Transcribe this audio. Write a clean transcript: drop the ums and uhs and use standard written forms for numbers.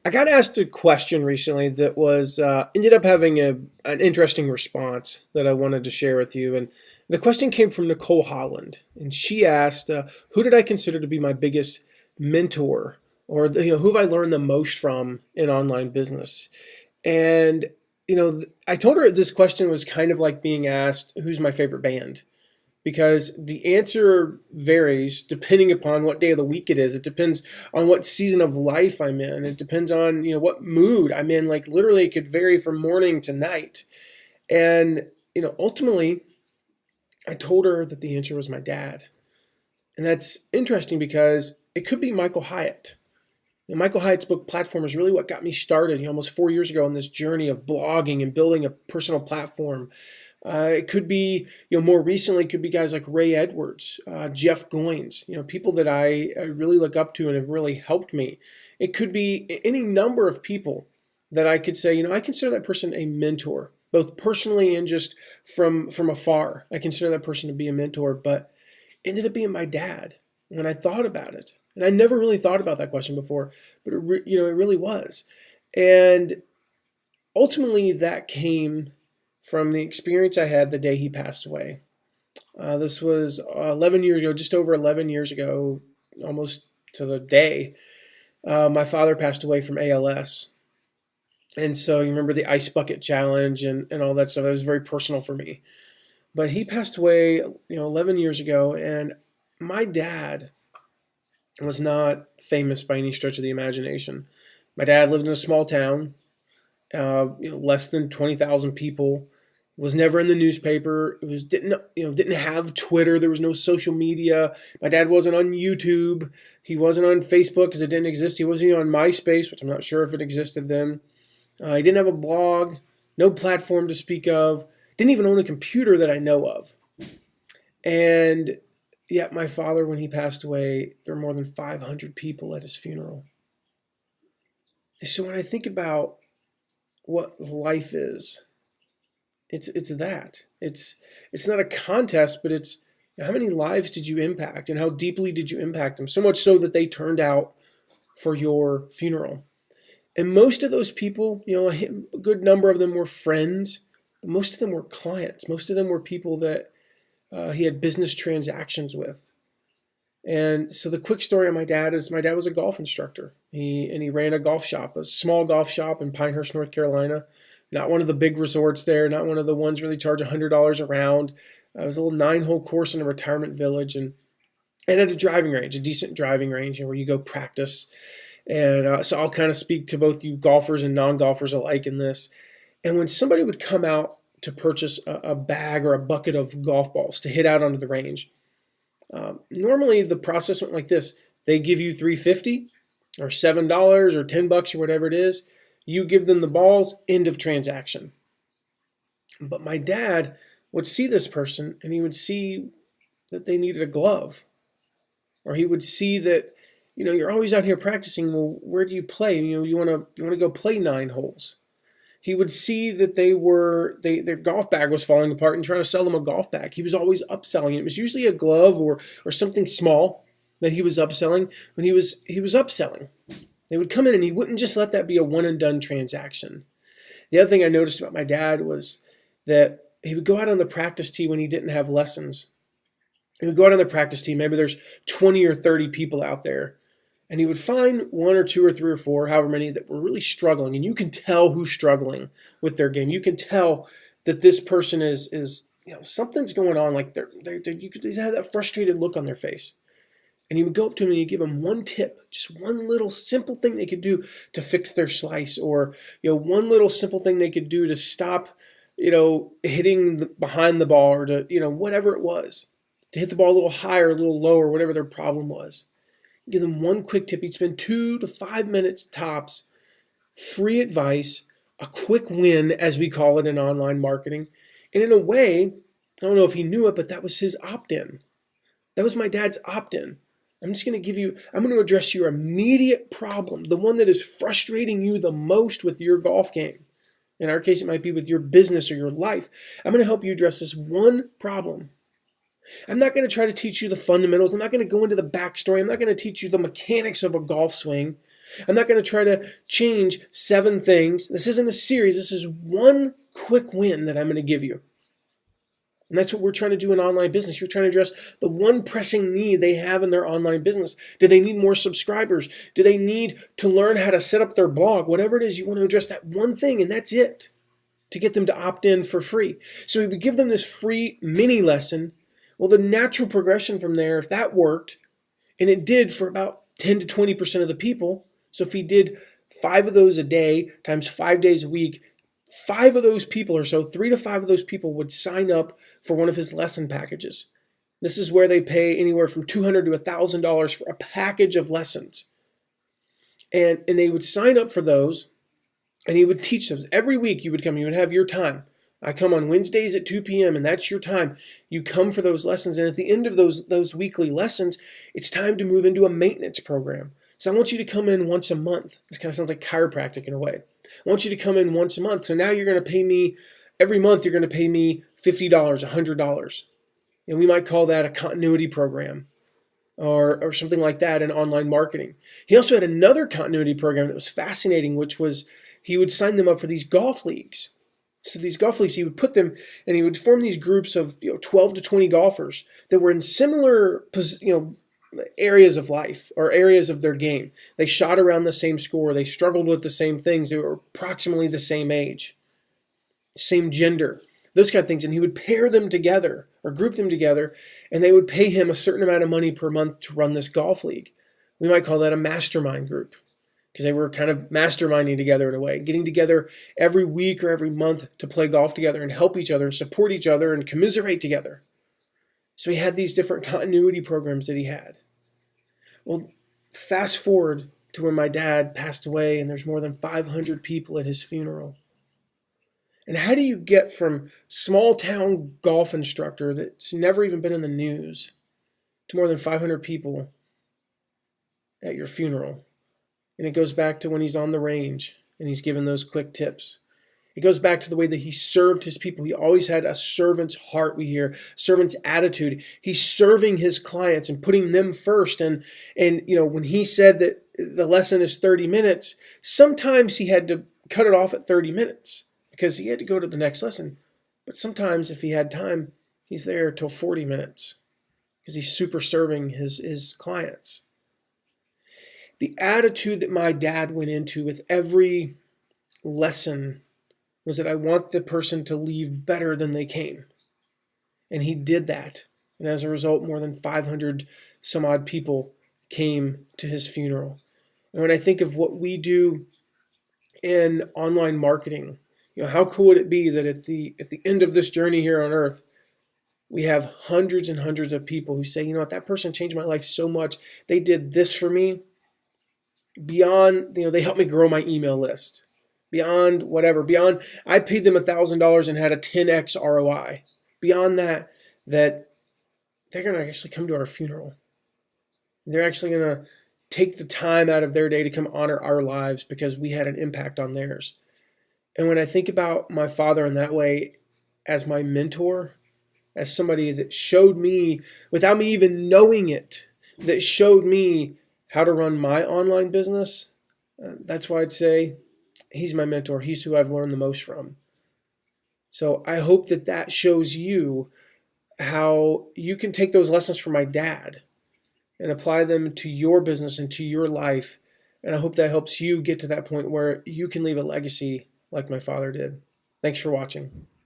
I got asked a question recently that was ended up having an interesting response that I wanted to share with you. And the question came from Nicole Holland, and she asked, "Who did I consider to be my biggest mentor, or who have I learned the most from in online business?" And I told her this question was kind of like being asked, "Who's my favorite band?" Because the answer varies depending upon what day of the week it is. It depends on what season of life I'm in. It depends on, what mood I'm in. Like literally it could vary from morning to night. And, ultimately I told her that the answer was my dad. And that's interesting because it could be Michael Hyatt. Michael Hyatt's book Platform is really what got me started, almost 4 years ago on this journey of blogging and building a personal platform. It could be, more recently, it could be guys like Ray Edwards, Jeff Goins, people that I really look up to and have really helped me. It could be any number of people that I could say, I consider that person a mentor, both personally and just from afar. I consider that person to be a mentor, but it ended up being my dad when I thought about it. And I never really thought about that question before, but it really was. And ultimately that came from the experience I had the day he passed away. This was 11 years ago, just over 11 years ago, almost to the day. My father passed away from ALS. And so you remember the ice bucket challenge and all that stuff. That was very personal for me. But he passed away, 11 years ago. And my dad was not famous by any stretch of the imagination. My dad lived in a small town, less than 20,000 people. Was never in the newspaper. It was didn't have Twitter. There was no social media. My dad wasn't on YouTube. He wasn't on Facebook because it didn't exist. He wasn't even on MySpace, which I'm not sure if it existed then. He didn't have a blog, no platform to speak of. Didn't even own a computer that I know of. And yet my father, when he passed away, there were more than 500 people at his funeral. So when I think about what life is, it's that. It's not a contest, but it's how many lives did you impact and how deeply did you impact them? So much so that they turned out for your funeral. And most of those people, a good number of them were friends. But most of them were clients. Most of them were people that he had business transactions with. And so the quick story on my dad is my dad was a golf instructor. He ran a golf shop, a small golf shop in Pinehurst, North Carolina. Not one of the big resorts there, not one of the ones where they charge $100 a round. It was a little 9-hole course in a retirement village and at a driving range, a decent driving range, where you go practice. And so I'll kind of speak to both you golfers and non-golfers alike in this. And when somebody would come out to purchase a bag or a bucket of golf balls to hit out onto the range, normally the process went like this. They give you $3.50 or $7 or $10 or whatever it is. You give them the balls, end of transaction. But my dad would see this person and he would see that they needed a glove. Or he would see that, you're always out here practicing. Well, where do you play? You want to go play 9 holes. He would see that their golf bag was falling apart and trying to sell them a golf bag. He was always upselling. It was usually a glove or something small that he was upselling when he was upselling. They would come in and he wouldn't just let that be a one and done transaction. The other thing I noticed about my dad was that he would go out on the practice tee when he didn't have lessons. He would go out on the practice tee. Maybe there's 20 or 30 people out there. And he would find 1 or 2 or 3 or 4, however many, that were really struggling. And you can tell who's struggling with their game. You can tell that this person is something's going on. Like you could have that frustrated look on their face. And he would go up to them and he'd give them one tip, just one little simple thing they could do to fix their slice, or one little simple thing they could do to stop, hitting behind the ball, or to whatever it was, to hit the ball a little higher, a little lower, whatever their problem was. Give them one quick tip. He'd spend 2 to 5 minutes tops, free advice, a quick win, as we call it in online marketing. And in a way, I don't know if he knew it, but that was his opt-in. That was my dad's opt-in. I'm going to address your immediate problem, the one that is frustrating you the most with your golf game. In our case, it might be with your business or your life. I'm going to help you address this one problem. I'm not going to try to teach you the fundamentals. I'm not going to go into the backstory. I'm not going to teach you the mechanics of a golf swing. I'm not going to try to change 7 things. This isn't a series. This is one quick win that I'm going to give you. And that's what we're trying to do in online business. You're trying to address the one pressing need they have in their online business. Do they need more subscribers? Do they need to learn how to set up their blog? Whatever it is, you want to address that one thing, and that's it, to get them to opt in for free. So we would give them this free mini lesson. Well, the natural progression from there, if that worked, and it did for about 10 to 20% of the people, so if he did 5 of those a day times 5 days a week, 5 of those people or so, 3 to 5 of those people would sign up for one of his lesson packages. This is where they pay anywhere from $200 to $1,000 for a package of lessons. And they would sign up for those, and he would teach them. Every week you would come, you would have your time. I come on Wednesdays at 2 p.m. and that's your time. You come for those lessons, and at the end of those weekly lessons, it's time to move into a maintenance program. So I want you to come in once a month. This kind of sounds like chiropractic in a way. I want you to come in once a month. So now you're going to pay me, every month you're going to pay me $50, $100. And we might call that a continuity program or something like that in online marketing. He also had another continuity program that was fascinating, which was he would sign them up for these golf leagues. So these golf leagues, he would put them, and he would form these groups of 12 to 20 golfers that were in similar areas of life or areas of their game. They shot around the same score. They struggled with the same things. They were approximately the same age, same gender, those kind of things. And he would pair them together or group them together, and they would pay him a certain amount of money per month to run this golf league. We might call that a mastermind group, because they were kind of masterminding together in a way, getting together every week or every month to play golf together and help each other and support each other and commiserate together. So he had these different continuity programs that he had. Well, fast forward to when my dad passed away, and there's more than 500 people at his funeral. And how do you get from small town golf instructor that's never even been in the news to more than 500 people at your funeral? And it goes back to when he's on the range and he's given those quick tips. It goes back to the way that he served his people. He always had a servant's heart, we hear, servant's attitude. He's serving his clients and putting them first. And when he said that the lesson is 30 minutes, sometimes he had to cut it off at 30 minutes because he had to go to the next lesson. But sometimes if he had time, he's there till 40 minutes because he's super serving his clients. The attitude that my dad went into with every lesson was that I want the person to leave better than they came. And he did that. And as a result, more than 500 some odd people came to his funeral. And when I think of what we do in online marketing, how cool would it be that at the end of this journey here on earth, we have hundreds and hundreds of people who say, that person changed my life so much. They did this for me. Beyond, they helped me grow my email list. Beyond whatever, I paid them $1,000 and had a 10x ROI. Beyond that they're going to actually come to our funeral. They're actually going to take the time out of their day to come honor our lives because we had an impact on theirs. And when I think about my father in that way as my mentor, as somebody that showed me, without me even knowing it, that showed me how to run my online business, that's why I'd say he's my mentor. He's who I've learned the most from. So I hope that shows you how you can take those lessons from my dad and apply them to your business and to your life. And I hope that helps you get to that point where you can leave a legacy like my father did. Thanks for watching.